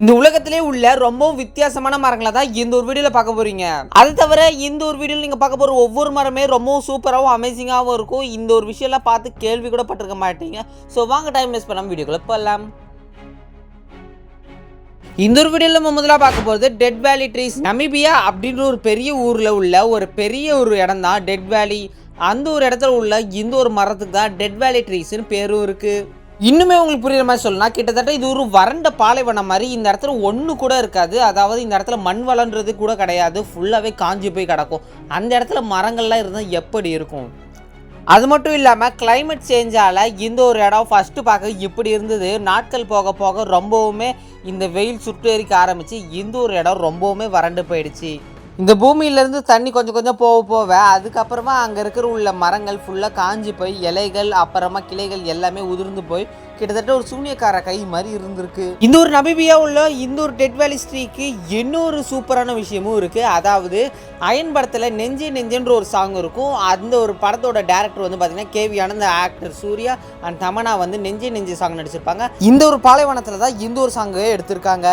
இந்த உலகத்திலே உள்ள ரொம்பவும் வித்தியாசமான மரங்களை தான் இந்த ஒரு வீடியோவில் பார்க்க போறீங்க. அது தவிர இந்த ஒரு வீடியோவில் நீங்கள் பார்க்க போகிற ஒவ்வொரு மரமே ரொம்பவும் சூப்பராகவும் அமேசிங்காகவும் இருக்கும். இந்த ஒரு விஷயம்லாம் பார்த்து கேள்வி கூட பட்டிருக்க மாட்டீங்க. ஸோ வாங்க டைம் வேஸ்ட் பண்ணாமல் வீடியோக்குள்ள போகலாம். இந்த ஒரு வீடியோவில் நம்ம முதலாக பார்க்க போகிறது டெட் வேலி ட்ரீஸ். நமீபியா அப்படின்ற ஒரு பெரிய ஊரில் உள்ள ஒரு பெரிய ஒரு இடம் தான் டெட் வேலி. அந்த ஒரு இடத்துல உள்ள இந்த ஒரு மரத்துக்கு தான் டெட் வேலி ட்ரீஸ்னு பேரும் இருக்குது. இன்னுமே உங்களுக்கு புரியுற மாதிரி சொல்லலாம், கிட்டத்தட்ட இது ஒரு வறண்ட பாலைவனம் மாதிரி. இந்த இடத்துல ஒன்று கூட இருக்காது. அதாவது இந்த இடத்துல மண் வளன்றது கூட கிடையாது. ஃபுல்லாகவே காஞ்சி போய் கிடக்கும். அந்த இடத்துல மரங்கள்லாம் இருந்தால் எப்படி இருக்கும்? அது மட்டும் இல்லாமல் கிளைமேட் சேஞ்சால் இந்த ஒரு இடம் ஃபஸ்ட்டு பார்க்க இப்படி இருந்தது. நாட்கள் போக போக ரொம்பவுமே இந்த வெயில் சுட்டெரிக்க ஆரம்பித்து இந்த ஒரு இடம் ரொம்பவுமே வறண்டு போயிடுச்சு. இந்த பூமியிலேருந்து தண்ணி கொஞ்சம் கொஞ்சம் போக அதுக்கப்புறமா அங்கே இருக்கிற உள்ள மரங்கள் ஃபுல்லாக காஞ்சி போய் இலைகள் அப்புறமா கிளைகள் எல்லாமே உதிர்ந்து போய் கிட்டத்தட்ட ஒரு சூனியக்கார கை மாதிரி இருந்திருக்கு. இந்த ஒரு நமீபியா உள்ள இந்த ஒரு டெட் வேலி ட்ரீக்கு இன்னொரு சூப்பரான விஷயமும் இருக்குது. அதாவது அயன் படத்தில் நெஞ்சே நெஞ்சேன்ற ஒரு சாங் இருக்கும். அந்த ஒரு படத்தோட டேரக்டர் வந்து பார்த்தீங்கன்னா கேவி ஆனந்த், ஆக்டர் சூர்யா அண்ட் தமனா வந்து நெஞ்சே நெஞ்சே சாங் நடிச்சிருப்பாங்க. இந்த ஒரு பாலைவனத்தில் தான் இந்த ஒரு சாங்கை எடுத்திருக்காங்க.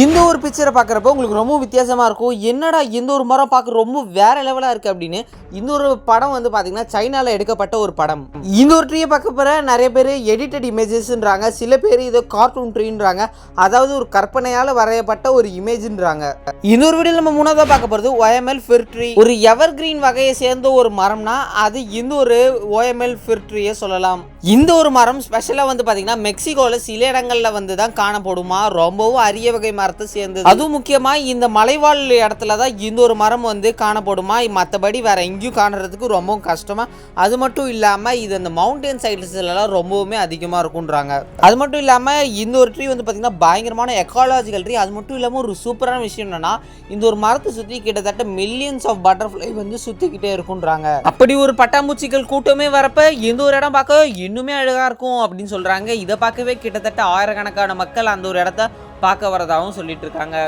இந்த ஒரு பிக்சரை பார்க்குறப்ப உங்களுக்கு ரொம்ப வித்தியாசமாக இருக்கும். என்னடா இந்த ஒரு மரம் பார்க்க ரொம்ப வேறு லெவலாக இருக்குது அப்படின்னு. இந்த ஒரு படம் வந்து பார்த்திங்கன்னா சைனாவில் எடுக்கப்பட்ட ஒரு படம். இந்த ஒரு ட்ரீயை பார்க்க போகிற நிறைய பேர் எடிட்டட் இமேஜஸ்ன்றாங்க, சில பேர் இதோ கார்ட்டூன் ட்ரீன்றாங்க, அதாவது ஒரு கற்பனையால் வரையப்பட்ட ஒரு இமேஜ்ன்றாங்க. இந்த ஒரு வீடியோவில் நம்ம மூணாவதாக பார்க்க போகிறது OML ஃபிர் ட்ரீ. ஒரு எவர் கிரீன் வகையை சேர்ந்த ஒரு மரம்னா அது இந்த ஒரு OML ஃபிர் ட்ரீயை சொல்லலாம். இந்த ஒரு மரம் ஸ்பெஷலாக வந்து பார்த்திங்கன்னா மெக்சிகோவில் சில இடங்களில் வந்து தான் காணப்படுமா. ரொம்பவும் அரிய வகை மரத்தை சேர்ந்தது. அதுவும் முக்கியமாக இந்த மலைவாழ் இடத்துல தான் இந்த ஒரு மரம் வந்து காணப்படுமா. மற்றபடி வேற எங்கேயும் காணுறதுக்கு ரொம்பவும் கஷ்டமா. அது மட்டும் இல்லாமல் இது அந்த மவுண்டன் சைட்ஸ்லாம் ரொம்பவுமே அதிகமாக இருக்குன்றாங்க. அது மட்டும் இல்லாமல் இந்த ஒரு ட்ரீ வந்து பார்த்திங்கன்னா பயங்கரமான எக்காலஜிக்கல் ட்ரீ. அது மட்டும் இல்லாமல் ஒரு சூப்பரான விஷயம் என்னன்னா, இந்த ஒரு மரத்தை சுற்றி கிட்டத்தட்ட மில்லியன்ஸ் ஆஃப் பட்டர்ஃப்ளை வந்து சுற்றிக்கிட்டே இருக்குன்றாங்க. அப்படி ஒரு பட்டாம்பூச்சிகள் கூட்டமே வரப்ப இந்த ஒரு இடம் பார்க்க இன்னுமே அழகாக இருக்கும் அப்படின்னு சொல்கிறாங்க. இதை பார்க்கவே கிட்டத்தட்ட ஆயிரக்கணக்கான மக்கள் அந்த ஒரு இடத்த பார்க்க வரதாகவும் சொல்லிட்டு இருக்காங்க.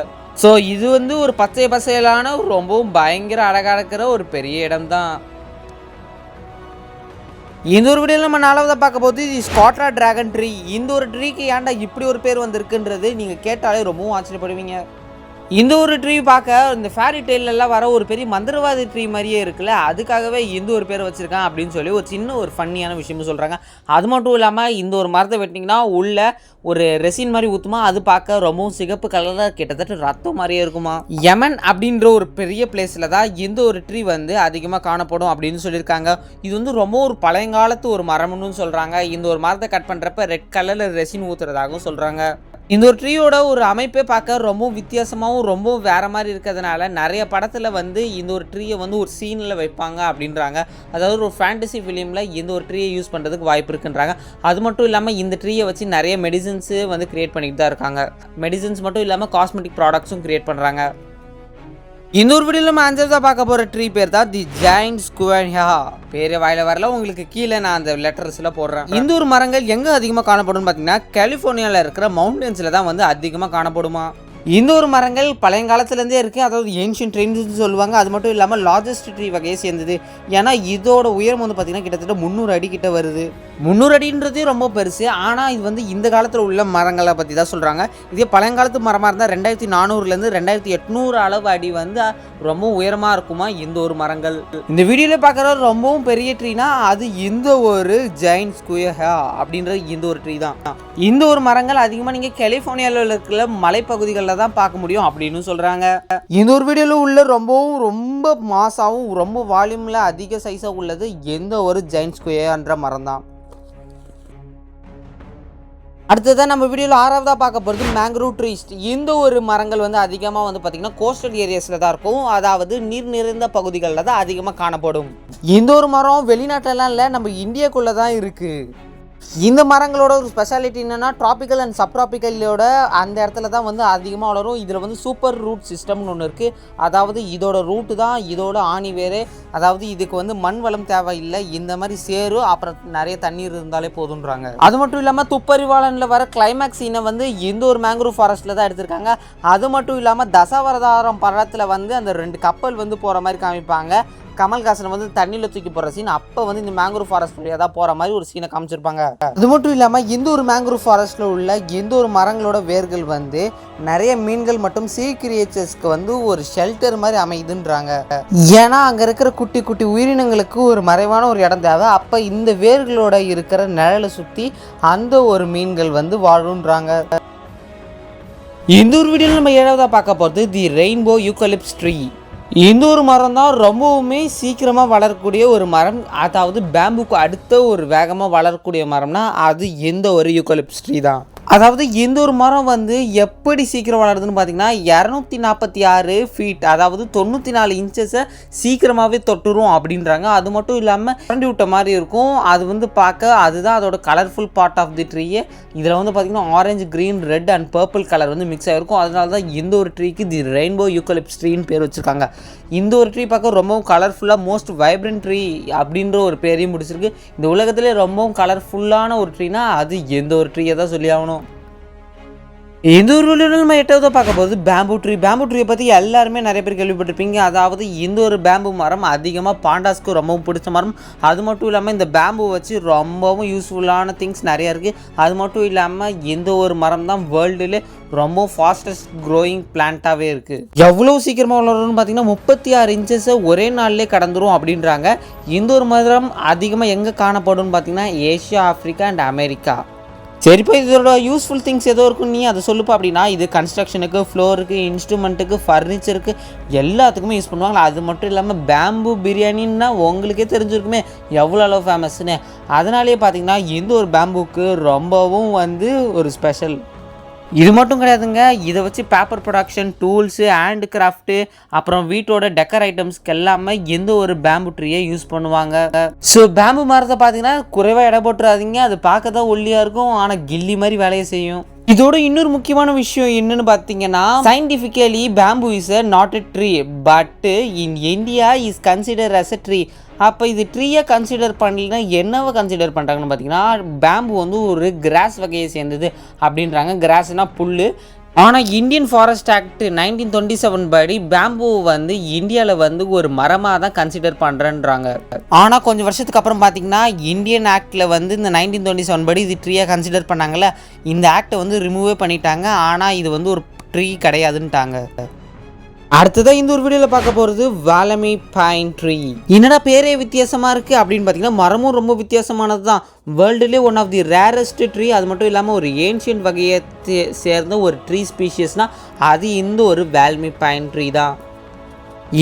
ஸோ இது வந்து ஒரு பச்சை பசையிலான ரொம்பவும் பயங்கர அழகாக இருக்கிற ஒரு பெரிய இடம் தான். இந்த ஒரு வீடியோவில் நம்ம நாலாவதாக பார்க்க போது இது ஸ்காட்ரா டிராகன் ட்ரீ. இந்த ஒரு ட்ரீக்கு ஏன்டா இப்படி ஒரு பேர் வந்திருக்குன்றது நீங்கள் கேட்டாலே ரொம்பவும் ஆச்சரியப்படுவீங்க. இந்த ஒரு ட்ரீ பார்க்க இந்த ஃபேரி டெய்லெல்லாம் வர ஒரு பெரிய மந்திரவாதி ட்ரீ மாதிரியே இருக்குல்ல, அதுக்காகவே இந்த ஒரு பேர் வச்சுருக்கான் அப்படின்னு சொல்லி ஒரு சின்ன ஒரு ஃபன்னியான விஷயமும் சொல்கிறாங்க. அது மட்டும் இல்லாமல் இந்த ஒரு மரத்தை வெட்டிங்கன்னா உள்ள ஒரு ரெசின் மாதிரி ஊற்றுமா, அது பார்க்க ரொம்பவும் சிகப்பு கலரில் கிட்டத்தட்ட ரத்தம் மாதிரியே இருக்குமா. யமன் அப்படின்ற ஒரு பெரிய பிளேஸில் தான் இந்த ஒரு ட்ரீ வந்து அதிகமாக காணப்படும் அப்படின்னு சொல்லியிருக்காங்க. இது வந்து ரொம்ப ஒரு பழையங்காலத்து ஒரு மரம்னு சொல்கிறாங்க. இந்த ஒரு மரத்தை கட் பண்ணுறப்ப ரெட் கலரில் ரெசின் ஊற்றுறதாகவும் சொல்கிறாங்க. இந்த ஒரு ட்ரீயோட ஒரு அமைப்பே பார்க்க ரொம்ப வித்தியாசமாகவும் ரொம்ப வேறு மாதிரி இருக்கிறதுனால நிறைய படத்தில் வந்து இந்த ஒரு ட்ரீயை வந்து ஒரு சீனில் வைப்பாங்க அப்படின்றாங்க. அதாவது ஒரு ஃபேண்டசி ஃபிலிமில் இந்த ஒரு ட்ரீயை யூஸ் பண்ணுறதுக்கு வாய்ப்பு இருக்குன்றாங்க. அது மட்டும் இல்லாமல் இந்த ட்ரீயை வச்சு நிறைய மெடிசன்ஸு வந்து க்ரியேட் பண்ணிட்டு தான் இருக்காங்க. மெடிசன்ஸ் மட்டும் இல்லாமல் காஸ்மெட்டிக் ப்ராடக்ட்ஸும் க்ரியேட் பண்ணுறாங்க. இந்த ஒரு வீடியோவில் நம்ம அஞ்சாவதாக பார்க்க போகிற ட்ரீ பேர் தான் தி ஜெயண்ட் ஸ்குவான்ஹா. பேர் வாயில வரல, உங்களுக்கு கீழே நான் அந்த லெட்டர்ஸில் போடுறேன். இந்த ஒரு மரங்கள் எங்கே அதிகமாக காணப்படும் பார்த்தீங்கன்னா கலிஃபோர்னியாவில் இருக்கிற மவுண்டன்ஸில் தான் வந்து அதிகமாக காணப்படுமா. இந்த ஒரு மரங்கள் பழையங்காலத்துலேருந்தே இருக்குது. அதாவது ஏன்ஷியன்ட் ட்ரீன்னு சொல்லுவாங்க. அது மட்டும் இல்லாமல் லார்ஜஸ்ட் ட்ரீ வகையை சேர்ந்தது. ஏன்னா இதோட உயரம் வந்து பார்த்திங்கன்னா கிட்டத்தட்ட 300 அடி கிட்ட வருது. 300 அடின்றதே ரொம்ப பெருசு. ஆனால் இது வந்து இந்த காலத்தில் உள்ள மரங்களை பற்றி தான் சொல்கிறாங்க. இதே பழையங்காலத்து மரமாக இருந்தால் 2400 2800 அளவு அடி வந்து ரொம்ப உயரமாக இருக்குமா இந்த ஒரு மரங்கள். இந்த வீடியோவில் பார்க்குற ரொம்பவும் பெரிய ட்ரீனா அது இந்த ஒரு ஜெயண்ட் ஸ்குவான்ஹா அப்படின்ற இந்த ஒரு ட்ரீ தான். இந்த ஒரு மரங்கள் அதிகமாக நீங்கள் கலிஃபோர்னியாவில் இருக்கிற மலைப்பகுதிகளில் தான் பார்க்க முடியும் அப்படின்னு சொல்றாங்க. இந்த ஒரு வீடியோல உள்ள ரொம்ப மாசாவும் ரொம்ப வால்யூம்ல அதிக சைஸா உள்ளது எந்த ஒரு ஜெயண்ட் ஸ்குவான்ஹா மரம் தான். அடுத்ததான் நம்ம வீடியோவில் ஆறாவதாக பார்க்க போகிறது மேங்க்ரூவ் ட்ரீஸ். இந்த ஒரு மரங்கள் வந்து அதிகமாக வந்து பார்த்திங்கன்னா கோஸ்டல் ஏரியாஸில் தான் இருக்கும். அதாவது நீர் நிறைந்த பகுதிகளில் தான் அதிகமாக காணப்படும். இந்த ஒரு மரம் வெளிநாட்டிலலாம் இல்லை, நம்ம இந்தியாக்குள்ளே தான் இருக்குது. இந்த மரங்களோட ஒரு ஸ்பெஷாலிட்டி என்னென்னா ட்ராபிக்கல் அண்ட் சப்ட்ராபிக்கலோட அந்த இடத்துல தான் வந்து அதிகமாக வளரும். இதில் வந்து சூப்பர் ரூட் சிஸ்டம்னு ஒன்று இருக்குது. அதாவது இதோட ரூட்டு தான் இதோட ஆணி வேறு. அதாவது இதுக்கு வந்து மண் வளம் தேவையில்லை, இந்த மாதிரி சேரும் அப்புறம் நிறைய தண்ணீர் இருந்தாலே போதுன்றாங்க. அது மட்டும் இல்லாமல் துப்பறிவாளனில் வர கிளைமேக்ஸ் சீனை வந்து இந்த ஒரு மேங்க்ரூவ் ஃபாரஸ்ட்டில் தான் எடுத்திருக்காங்க. அது மட்டும் இல்லாமல் தசாவதாரம் படத்தில் வந்து அந்த 2 கப்பல் வந்து போகிற மாதிரி காமிப்பாங்க. கமல்ஹாசன் வந்து தண்ணியில் தூக்கி போகிற சீன் அப்போ வந்து இந்த மேங்க்ரூவ் ஃபாரஸ்ட் வழியாக தான் போகிற மாதிரி ஒரு சீனை காமிச்சிருப்பாங்க. அது மட்டும் இல்லாமல் இந்த ஒரு மேங்க்ரூவ் ஃபாரஸ்ட்டில் உள்ள இந்த ஒரு மரங்களோட வேர்கள் வந்து நிறைய மீன்கள் மற்றும் சீ கிரியேச்சர்ஸ்க்கு வந்து ஒரு ஷெல்டர் மாதிரி அமைதுன்றாங்க. ஏன்னா அங்கே இருக்கிற குட்டி குட்டி உயிரினங்களுக்கு ஒரு மறைவான ஒரு இடம் தேவை. அப்போ இந்த வேர்களோட இருக்கிற நிழலை சுற்றி அந்த ஒரு மீன்கள் வந்து வாழுன்றாங்க. இந்த ஒரு வீடியோவில் நம்ம 7ஆவதா பார்க்க போகிறது தி ரெயின்போ யூக்கலிப்ஸ் ட்ரீ. இந்த ஒரு மரம் தான் ரொம்பவுமே சீக்கிரமாக வளரக்கூடிய ஒரு மரம். அதாவது பேம்புக்கு அடுத்த ஒரு வேகமாக வளரக்கூடிய மரம்னா அது எந்த ஒரு யூக்கலிப்ஸ் ட்ரீ தான். அதாவது இந்த ஒரு மரம் வந்து எப்படி சீக்கிரம் வளருதுன்னு பார்த்தீங்கன்னா 246 ஃபீட், அதாவது 94 இன்ச்சஸை சீக்கிரமாகவே தொட்டுரும் அப்படின்றாங்க. அது மட்டும் இல்லாமல் கரண்டி விட்ட மாதிரி இருக்கும். அது வந்து பார்க்க அதுதான் அதோட கலர்ஃபுல் பார்ட் ஆஃப் தி ட்ரீயே. இதில் வந்து பார்த்திங்கன்னா orange, green, red and purple colour வந்து மிக்ஸ் ஆகிருக்கும். அதனால தான் இந்த ஒரு ட்ரீக்கு தி ரெயின்போ யூக்கலிப்ஸ் ட்ரீன்னு பேர் வச்சுருக்காங்க. இந்த ஒரு ட்ரீ பார்க்க ரொம்பவும் கலர்ஃபுல்லாக மோஸ்ட் வைப்ரண்ட் ட்ரீ அப்படின்ற ஒரு பேரையும் முடிச்சிருக்கு. இந்த உலகத்திலே ரொம்பவும் கலர்ஃபுல்லான ஒரு ட்ரீனா அது எந்த ஒரு ட்ரீயை தான் சொல்லி ஆகணும். இந்த ஒரு வீடியோவில் நம்ம 8ஆவதா பார்க்க போகுது பேம்பு ட்ரீ. பேம்பு ட்ரீயை பற்றி எல்லாருமே நிறைய பேர் கேள்விப்பட்டிருப்பீங்க. அதாவது இந்த ஒரு பேம்பு மரம் அதிகமாக பாண்டாஸ்க்கு ரொம்பவும் பிடிச்ச மரம். அது மட்டும் இல்லாமல் இந்த பேம்பு வச்சு ரொம்பவும் யூஸ்ஃபுல்லான திங்ஸ் நிறையா இருக்குது. அது மட்டும் இல்லாமல் இந்த ஒரு மரம் தான் வேர்ல்டுலே ரொம்ப ஃபாஸ்டஸ்ட் க்ரோயிங் பிளான்ட்டாகவே இருக்குது. எவ்வளோ சீக்கிரமாக வளரும்னு பார்த்தீங்கன்னா 36 இன்ச்சஸை ஒரே நாள்லேயே கடந்துரும் அப்படின்றாங்க. இந்த ஒரு மரம் அதிகமாக எங்கே காணப்படும்னு பார்த்தீங்கன்னா ஏஷியா, ஆஃப்ரிக்கா அண்ட் அமெரிக்கா. சரிப்பா, இதோட யூஸ்ஃபுல் திங்ஸ் ஏதோ இருக்கும், நீ அதை சொல்லுப்பா அப்படின்னா இது கன்ஸ்ட்ரக்ஷனுக்கு, ஃப்ளோருக்கு, இன்ஸ்ட்ருமெண்ட்டுக்கு, ஃபர்னிச்சருக்கு எல்லாத்துக்குமே யூஸ் பண்ணுவாங்க. அது மட்டும் இல்லாமல் பேம்பு பிரியாணின்னா உங்களுக்கே தெரிஞ்சிருக்குமே எவ்வளோ அளவு ஃபேமஸ்ன்னு. அதனாலேயே பார்த்தீங்கன்னா இந்த ஒரு பேம்புக்கு ரொம்பவும் வந்து ஒரு ஸ்பெஷல். இது மட்டும் கிடையாதுங்க, இதை வச்சு paper production, tools, hand craft, அப்புறம் வீட்டோட டெக்கர் ஐட்டம்ஸ்க்கு எல்லாமே எந்த ஒரு பேம்பு ட்ரீயை யூஸ் பண்ணுவாங்க. ஸோ பேம்பு மரத்தை பார்த்தீங்கன்னா குறைவாக இடம் போட்டுறாதீங்க. அது பார்க்க தான் ஒல்லியாக இருக்கும், ஆனால் கில்லி மாதிரி வேலையை செய்யும். இதோட இன்னொரு முக்கியமான விஷயம் என்னன்னு பார்த்தீங்கன்னா scientifically bamboo is not a tree but in India is consider as a tree. அப்போ இது ட்ரீயை கன்சிடர் பண்ணலன்னா என்னவை கன்சிடர் பண்ணுறாங்கன்னு பார்த்தீங்கன்னா பேம்பு வந்து ஒரு கிராஸ் வகையை சேர்ந்தது அப்படின்றாங்க. கிராஸ்னால் புல். ஆனால் இந்தியன் ஃபாரஸ்ட் ஆக்ட் 1927 படி பேம்பு வந்து இந்தியாவில் வந்து ஒரு மரமாக தான் கன்சிடர் பண்ணுறேன்றாங்க. ஆனால் கொஞ்சம் வருஷத்துக்கு அப்புறம் பார்த்தீங்கன்னா இந்தியன் ஆக்டில் வந்து இந்த 1927 படி இது ட்ரீயாக கன்சிடர் பண்ணாங்கல்ல, இந்த ஆக்டை வந்து ரிமூவே பண்ணிட்டாங்க. ஆனால் இது வந்து ஒரு ட்ரீ கிடையாதுன்ட்டாங்க. அடுத்ததான் இந்த ஒரு வீடியோவில் பார்க்க போகிறது வாலமி பைன் ட்ரீ. என்னடா பேரே வித்தியாசமாக இருக்குது அப்படின்னு பார்த்தீங்கன்னா மரமும் ரொம்ப வித்தியாசமானது தான். வேர்ல்டுலேயே one of the rarest tree. அது மட்டும் இல்லாமல் ஒரு ஏன்ஷியன்ட் வகையை சேர்ந்த ஒரு ட்ரீ ஸ்பீஷியஸ்னால் அது இந்த ஒரு வாலமி பைன் ட்ரீ தான்.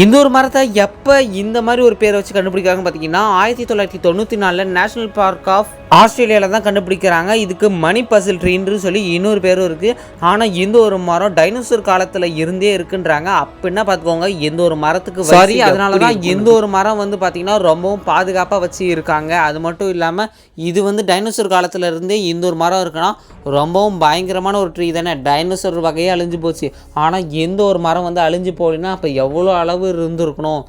இந்த ஒரு மரத்தை எப்போ இந்த மாதிரி ஒரு பேரை வச்சு கண்டுபிடிக்கிறாங்கன்னு பார்த்தீங்கன்னா 1994 நேஷனல் பார்க் ஆஃப் ஆஸ்திரேலியாவில் தான் கண்டுபிடிக்கிறாங்க. இதுக்கு மணி பசில் ட்ரீன்னு சொல்லி இன்னொரு பேரும் இருக்குது. ஆனால் இந்த ஒரு மரம் டைனோசர் காலத்தில் இருந்தே இருக்குன்றாங்க. அப்படின்னா பார்த்துக்கோங்க எந்த ஒரு மரத்துக்கு சரி. அதனால தான் எந்த ஒரு மரம் வந்து பார்த்திங்கன்னா ரொம்பவும் பாதுகாப்பாக வச்சு இருக்காங்க. அது மட்டும் இல்லாமல் இது வந்து டைனோசர் காலத்தில் இருந்தே இந்த ஒரு மரம் இருக்குன்னா ரொம்பவும் பயங்கரமான ஒரு ட்ரீ தானே. டைனோசர் வகையே அழிஞ்சு போச்சு, ஆனால் எந்த ஒரு மரம் வந்து அழிஞ்சு போகலைன்னா அப்போ எவ்வளோ அளவு இருந்திருக்கணும்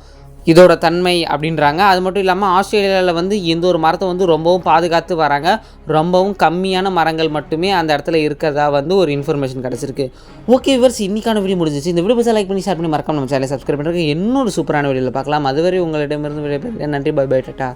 இதோட தன்மை அப்படின்றாங்க. அது மட்டும் இல்லாமல் ஆஸ்திரேலியாவில் வந்து எந்த ஒரு மரத்தை வந்து ரொம்பவும் பாதுகாத்து வராங்க. ரொம்பவும் கம்மியான மரங்கள் மட்டுமே அந்த இடத்துல இருக்கிறதா வந்து ஒரு இன்ஃபர்மேஷன் கிடச்சிருக்கு. ஓகே விவர்ஸ், இன்னைக்கான வீடியோ முடிஞ்சிச்சு. இந்த வீடியோ பற்றி லைக் பண்ணி ஷேர் பண்ணி மறக்காம நம்ம சேனலை சப்ஸ்கிரைப் பண்ணுறதுக்கு இன்னொரு சூப்பரான வீடியோவில் பார்க்கலாம். அதுவரை உங்களிடமிருந்து விடைபெறுகிறேன். நன்றி, பை பை, டாடா.